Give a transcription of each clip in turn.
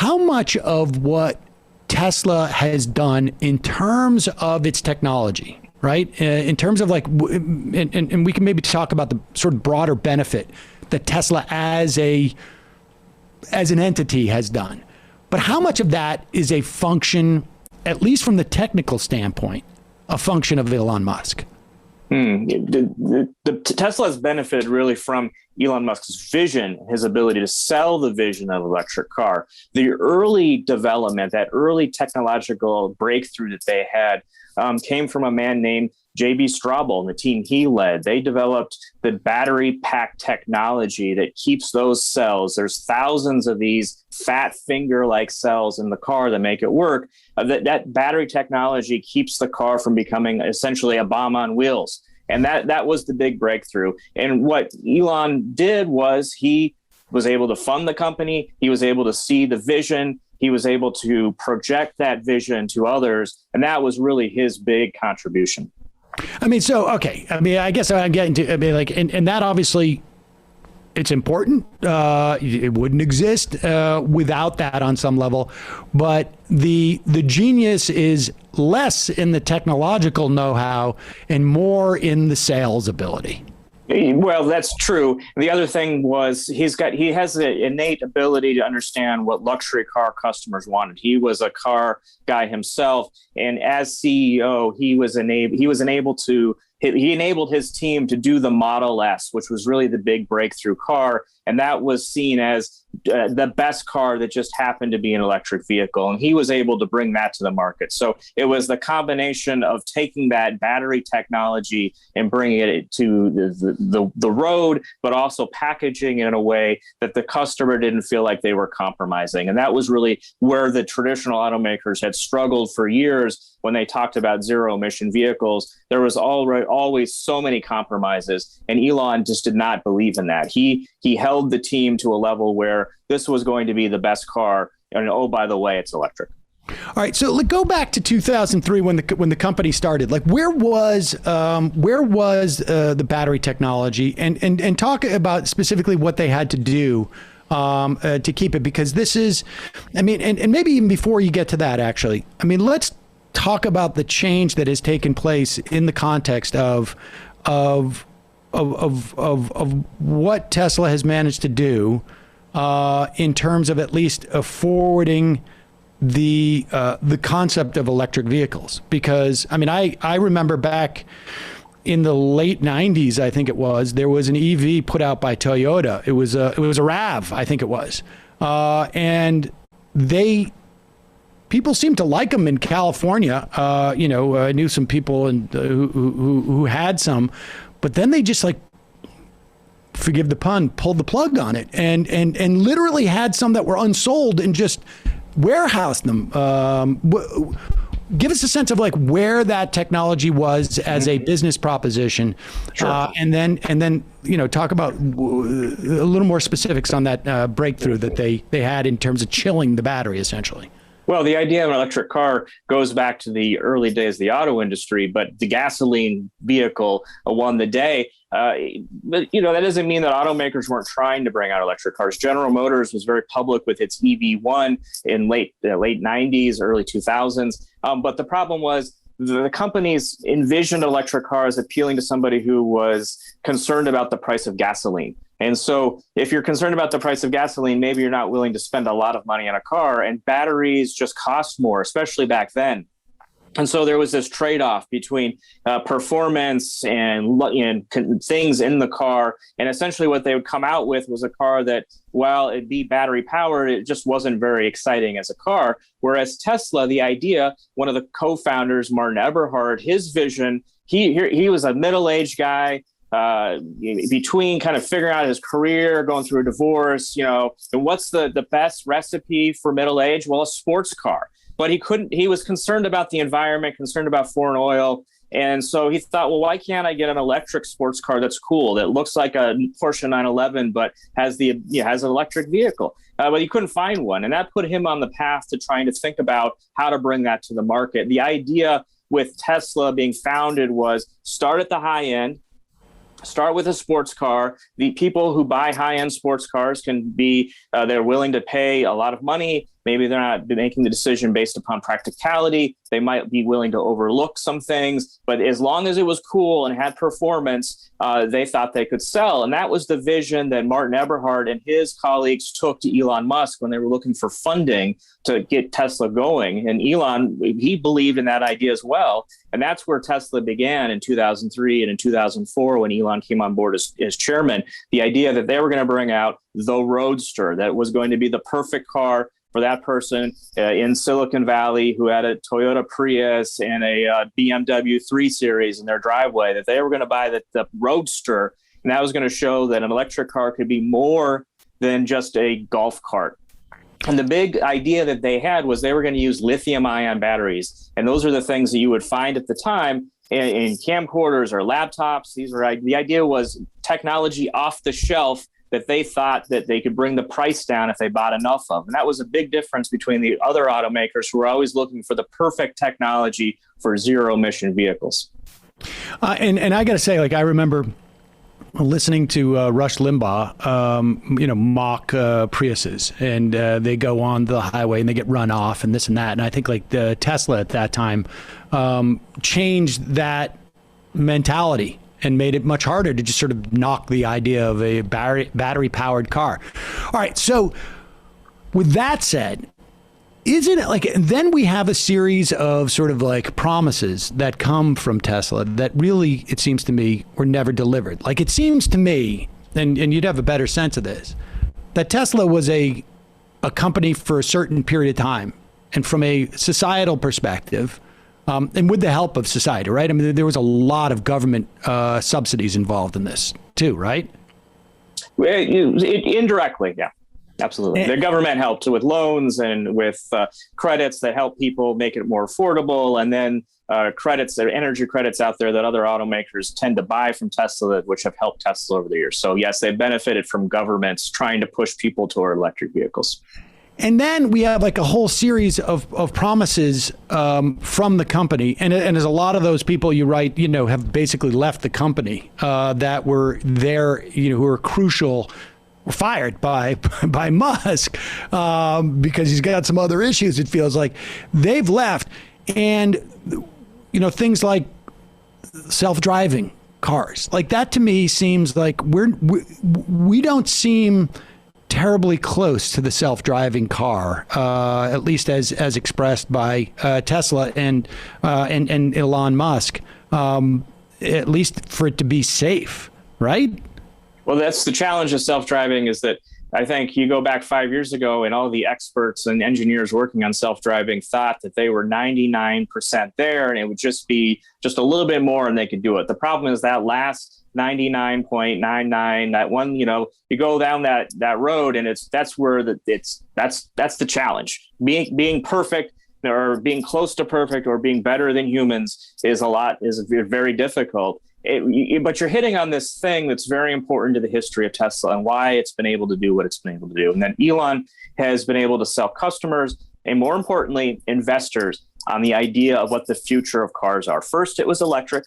how much of what Tesla has done in terms of its technology, right? In terms of like, and we can maybe talk about the sort of broader benefit that Tesla as an entity has done. But how much of that is a function, at least from the technical standpoint, a function of Elon Musk? The Tesla's benefited really from Elon Musk's vision, his ability to sell the vision of electric car. The early development, that early technological breakthrough that they had came from a man named J.B. Straubel and the team he led. They developed the battery pack technology that keeps those cells. There's thousands of these fat finger-like cells in the car that make it work. That battery technology keeps the car from becoming essentially a bomb on wheels. And that was the big breakthrough. And what Elon did was he was able to fund the company. He was able to see the vision. He was able to project that vision to others. And that was really his big contribution. I mean, so, okay. I mean, I guess I'm getting to, I mean, like, and that obviously, it's important. It wouldn't exist without that on some level. But the genius is less in the technological know-how and more in the sales ability. Well, that's true. The other thing was he has an innate ability to understand what luxury car customers wanted. He was a car guy himself, and as CEO, he enabled his team to do the Model S, which was really the big breakthrough car, and that was seen as the best car that just happened to be an electric vehicle, and he was able to bring that to the market. So it was the combination of taking that battery technology and bringing it to the road, but also packaging it in a way that the customer didn't feel like they were compromising. And that was really where the traditional automakers had struggled for years when they talked about zero-emission vehicles. There was always so many compromises, and Elon just did not believe in that. He held the team to a level where this was going to be the best car, and oh, by the way, it's electric. All right, so go back to 2003 when the company started. Like, where was the battery technology, and talk about specifically what they had to do to keep it, because this is, I mean, and maybe even before you get to that, actually, I mean, let's talk about the change that has taken place in the context of what Tesla has managed to do in terms of at least forwarding the concept of electric vehicles. Because I mean, I remember back in the late 90s, I think it was, there was an EV put out by Toyota. It was a RAV, I think it was, and people seemed to like them in California. I knew some people who had some, but then they just, like, forgive the pun, pulled the plug on it and literally had some that were unsold and just warehoused them. Give us a sense of like where that technology was as a business proposition. Sure. And then talk about a little more specifics on that breakthrough that they had in terms of chilling the battery, essentially. Well, the idea of an electric car goes back to the early days of the auto industry, but the gasoline vehicle won the day. But that doesn't mean that automakers weren't trying to bring out electric cars. General Motors was very public with its EV1 in late 90s, early 2000s. But the problem was the companies envisioned electric cars appealing to somebody who was concerned about the price of gasoline. And so if you're concerned about the price of gasoline, maybe you're not willing to spend a lot of money on a car, and batteries just cost more, especially back then. And so there was this trade-off between performance and things in the car. And essentially what they would come out with was a car that, while it'd be battery powered, it just wasn't very exciting as a car. Whereas Tesla, the idea, one of the co-founders, Martin Eberhard, his vision, he was a middle-aged guy, between kind of figuring out his career, going through a divorce, and what's the best recipe for middle age? Well, a sports car. But he was concerned about the environment, concerned about foreign oil. And so he thought, well, why can't I get an electric sports car that's cool, that looks like a Porsche 911, but has an electric vehicle? But he couldn't find one. And that put him on the path to trying to think about how to bring that to the market. The idea with Tesla being founded was start at the high end, start with a sports car. The people who buy high-end sports cars can be, they're willing to pay a lot of money Maybe they're not making the decision based upon practicality. They might be willing to overlook some things, but as long as it was cool and had performance, they thought they could sell. And that was the vision that Martin Eberhard and his colleagues took to Elon Musk when they were looking for funding to get Tesla going. And Elon, he believed in that idea as well. And that's where Tesla began in 2003 and in 2004 when Elon came on board as chairman. The idea that they were going to bring out the Roadster, that was going to be the perfect car for that person in Silicon Valley who had a Toyota Prius and a BMW 3 Series in their driveway, that they were going to buy the Roadster. And that was going to show that an electric car could be more than just a golf cart. And the big idea that they had was they were going to use lithium-ion batteries. And those are the things that you would find at the time in camcorders or laptops. The idea was technology off the shelf that they thought that they could bring the price down if they bought enough of. And that was a big difference between the other automakers who were always looking for the perfect technology for zero-emission vehicles. And I got to say, like, I remember listening to Rush Limbaugh, mock Priuses, and they go on the highway and they get run off and this and that. And I think like the Tesla at that time changed that mentality and made it much harder to just sort of knock the idea of a battery powered car. All right. So with that said, isn't it like, and then we have a series of sort of like promises that come from Tesla that really, it seems to me, were never delivered. Like it seems to me, and you'd have a better sense of this, that Tesla was a company for a certain period of time. And from a societal perspective, and with the help of society, right? I mean, there was a lot of government subsidies involved in this too, right? Indirectly, yeah. Absolutely. The government helped with loans and with credits that help people make it more affordable. And then credits, there are energy credits out there that other automakers tend to buy from Tesla, which have helped Tesla over the years. So yes, they've benefited from governments trying to push people toward electric vehicles. And then we have like a whole series of promises from the company. And as a lot of those people you write, have basically left the company that were there, who were crucial, were fired by Musk because he's got some other issues. It feels like they've left. And, things like self-driving cars, like that to me seems like we don't seem terribly close to the self-driving car, at least as expressed by Tesla and Elon Musk, at least for it to be safe, right? Well, that's the challenge of self-driving, is that I think you go back 5 years ago and all the experts and engineers working on self-driving thought that they were 99% there and it would just be just a little bit more and they could do it. The problem is that last 99.99, that one, you go down that road and that's the challenge. Being perfect or being close to perfect or being better than humans is very difficult. But you're hitting on this thing that's very important to the history of Tesla and why it's been able to do what it's been able to do. And then Elon has been able to sell customers and, more importantly, investors on the idea of what the future of cars are. First, it was electric.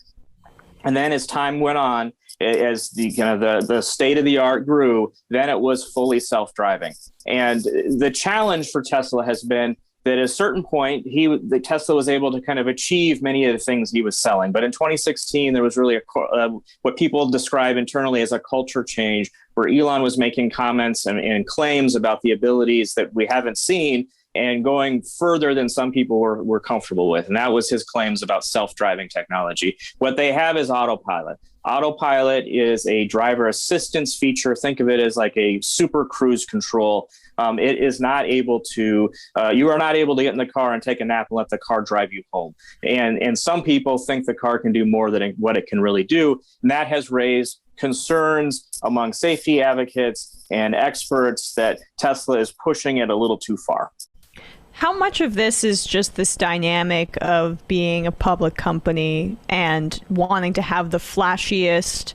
And then as time went on, as the state of the art grew, then it was fully self-driving. And the challenge for Tesla has been that at a certain point, Tesla was able to kind of achieve many of the things he was selling. But in 2016, there was really what people describe internally as a culture change, where Elon was making comments and claims about the abilities that we haven't seen and going further than some people were comfortable with. And that was his claims about self-driving technology. What they have is autopilot. Autopilot is a driver assistance feature. Think of it as like a super cruise control. It is not able to, you are not able to get in the car and take a nap and let the car drive you home. And some people think the car can do more than what it can really do. And that has raised concerns among safety advocates and experts that Tesla is pushing it a little too far. How much of this is just this dynamic of being a public company and wanting to have the flashiest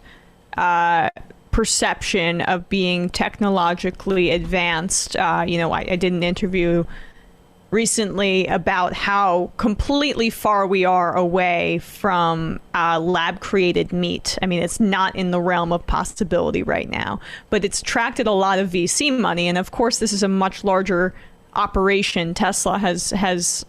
perception of being technologically advanced? I did an interview recently about how completely far we are away from lab-created meat. I mean, it's not in the realm of possibility right now, but it's attracted a lot of VC money. And of course, this is a much larger operation, Tesla has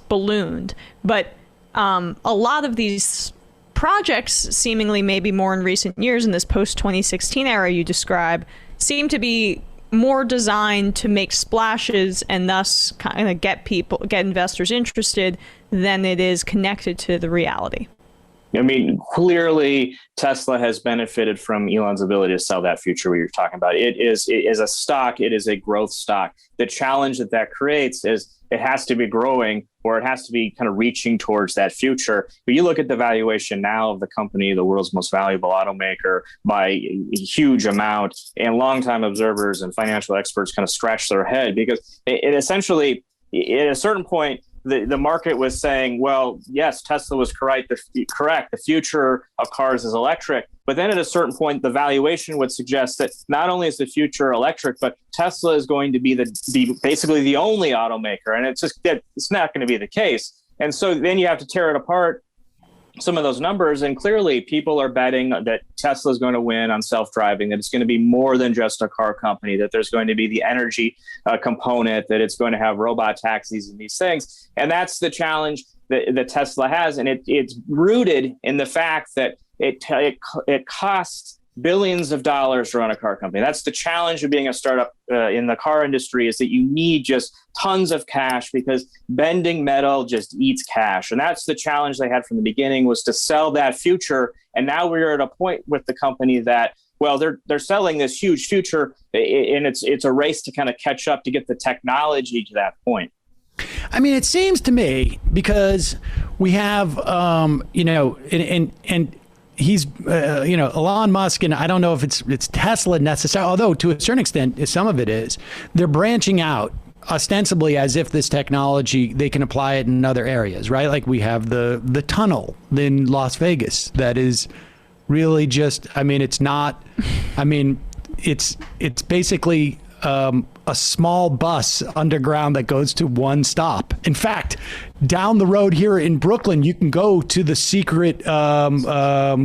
ballooned. But a lot of these projects, seemingly maybe more in recent years in this post-2016 era you describe, seem to be more designed to make splashes and thus kind of get investors interested than it is connected to the reality. I mean, clearly Tesla has benefited from Elon's ability to sell that future we were talking about. It is a stock. It is a growth stock. The challenge that creates is it has to be growing, or it has to be kind of reaching towards that future. But you look at the valuation now of the company, the world's most valuable automaker, by a huge amount, and longtime observers and financial experts kind of scratch their head, because it essentially, at a certain point, the market was saying, well, yes, Tesla was correct. The future of cars is electric. But then at a certain point, the valuation would suggest that not only is the future electric, but Tesla is going to be basically the only automaker. And it's not going to be the case. And so then you have to tear it apart, some of those numbers, and clearly people are betting that Tesla is going to win on self-driving, that it's going to be more than just a car company, that there's going to be the energy component, that it's going to have robot taxis and these things. And that's the challenge that Tesla has. And it's rooted in the fact that it costs billions of dollars to run a car company. That's the challenge of being a startup in the car industry, is that you need just tons of cash, because bending metal just eats cash. And that's the challenge they had from the beginning, was to sell that future. And now we're at a point with the company that, well, they're selling this huge future, and it's a race to kind of catch up to get the technology to that point. I mean, it seems to me, because we have, and he's, Elon Musk, and I don't know if it's Tesla necessarily, although to a certain extent, some of it is. They're branching out ostensibly as if this technology, they can apply it in other areas, right? Like we have the tunnel in Las Vegas that is really just, I mean, it's not, I mean, it's basically a small bus underground that goes to one stop. In fact, down the road here in Brooklyn, you can go to the secret F-train.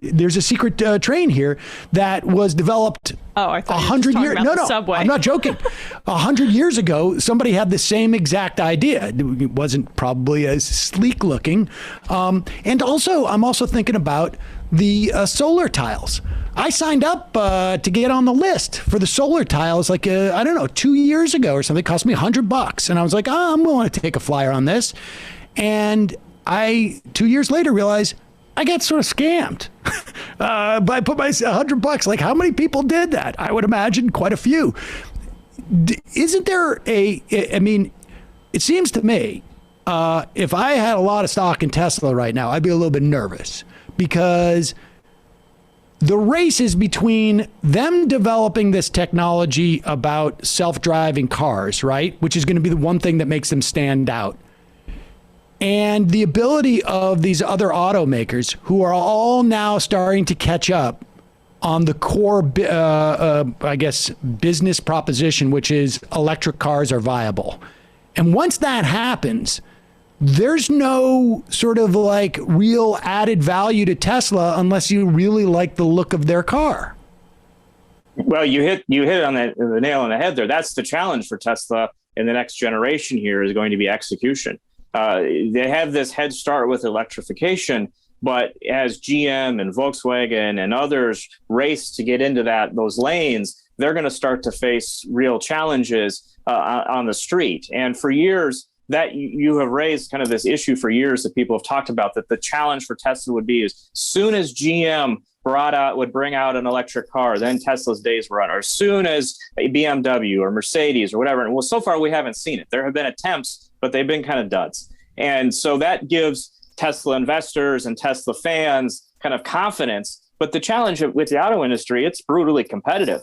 There's a secret train here that was developed. Oh, I thought 100 years. No, subway. I'm not joking. 100 years ago, somebody had the same exact idea. It wasn't probably as sleek looking. And also, I'm also thinking about the solar tiles. I signed up to get on the list for the solar tiles, like, I don't know, 2 years ago or something. It cost me $100. And I was like, oh, I'm willing to take a flyer on this. And I, 2 years later, realized I got sort of scammed. But I put my $100. Like, how many people did that? I would imagine quite a few. Isn't there I mean, it seems to me, if I had a lot of stock in Tesla right now, I'd be a little bit nervous, because the race is between them developing this technology about self-driving cars, right? Which is going to be the one thing that makes them stand out. And the ability of these other automakers, who are all now starting to catch up on the core, I guess, business proposition, which is electric cars are viable. And once that happens, there's no sort of like real added value to Tesla unless you really like the look of their car. Well, you hit on the nail on the head there. That's the challenge for Tesla in the next generation here, is going to be execution. They have this head start with electrification, but as GM and Volkswagen and others race to get into those lanes, they're going to start to face real challenges on the street. And for years, that you have raised kind of this issue for years that people have talked about, that the challenge for Tesla would be, as soon as GM would bring out an electric car, then Tesla's days were on. Or as soon as a BMW or Mercedes or whatever. And well, so far we haven't seen it. There have been attempts, but they've been kind of duds. And so that gives Tesla investors and Tesla fans kind of confidence. But the challenge with the auto industry, it's brutally competitive.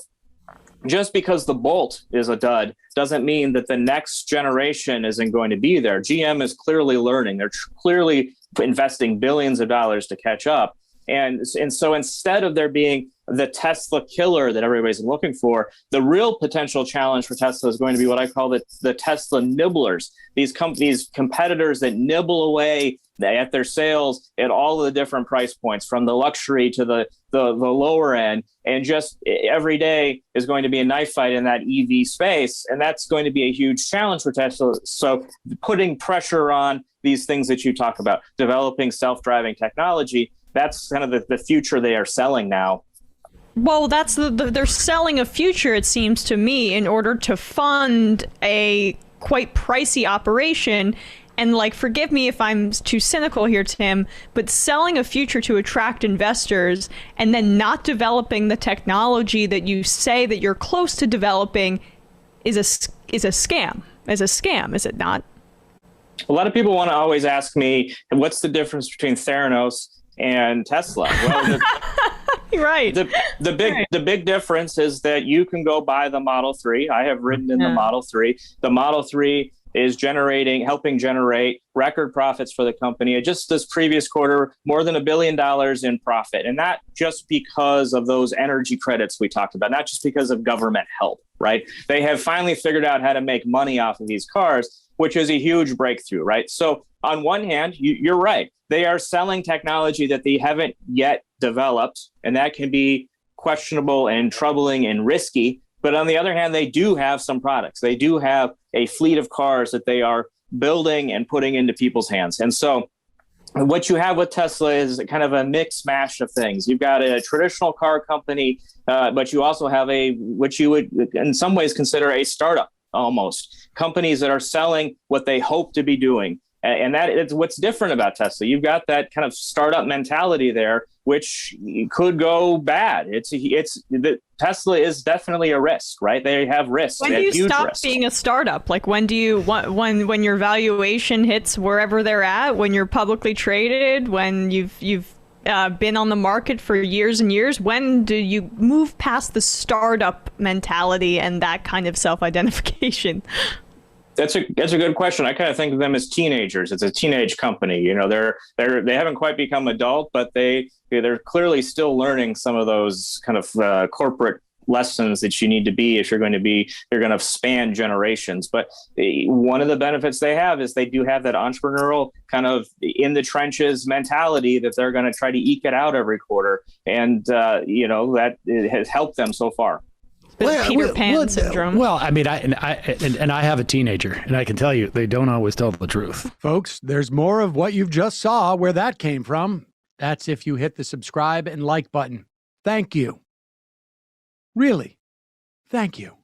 Just because the Bolt is a dud doesn't mean that the next generation isn't going to be there. GM is clearly learning. They're clearly investing billions of dollars to catch up. And so instead of there being the Tesla killer that everybody's looking for, the real potential challenge for Tesla is going to be what I call the Tesla nibblers. These competitors that nibble away at their sales at all of the different price points, from the luxury to the lower end. And just every day is going to be a knife fight in that EV space. And that's going to be a huge challenge for Tesla. So putting pressure on these things that you talk about, developing self-driving technology, that's kind of the future they are selling now. Well, that's they're selling a future, it seems to me, in order to fund a quite pricey operation. And like, forgive me if I'm too cynical here, Tim, but selling a future to attract investors and then not developing the technology that you say that you're close to developing is a scam. Is a scam, is it not? A lot of people want to always ask me, what's the difference between Theranos and Tesla? Well, right. The big difference is that you can go buy the Model 3. I have ridden in the Model 3. The Model 3 is helping generate record profits for the company. Just this previous quarter, more than $1 billion in profit. And not just because of those energy credits we talked about, not just because of government help, right? They have finally figured out how to make money off of these cars, which is a huge breakthrough, right? So on one hand, you're right. They are selling technology that they haven't yet developed, and that can be questionable and troubling and risky. But on the other hand, they do have some products. They do have a fleet of cars that they are building and putting into people's hands. And so what you have with Tesla is kind of a mix mash of things. You've got a traditional car company, but you also have what you would in some ways consider a startup, almost. Companies that are selling what they hope to be doing. And that is what's different about Tesla. You've got that kind of startup mentality there, which could go bad. Tesla is definitely a risk, right? They have risks. When do you stop being a startup? Like, when do you when your valuation hits wherever they're at? When you're publicly traded? When you've been on the market for years and years? When do you move past the startup mentality and that kind of self-identification? That's a good question. I kind of think of them as teenagers. It's a teenage company. You know, they haven't quite become adult, but they're clearly still learning some of those kind of corporate lessons that you need to be if you're going to span generations. But one of the benefits they have is they do have that entrepreneurial kind of in the trenches mentality that they're going to try to eke it out every quarter, and that it has helped them so far. Peter Pan syndrome. Well, I mean, I have a teenager, and I can tell you, they don't always tell the truth. Folks, there's more of what you've just saw where that came from. That's if you hit the subscribe and like button. Thank you. Really, thank you.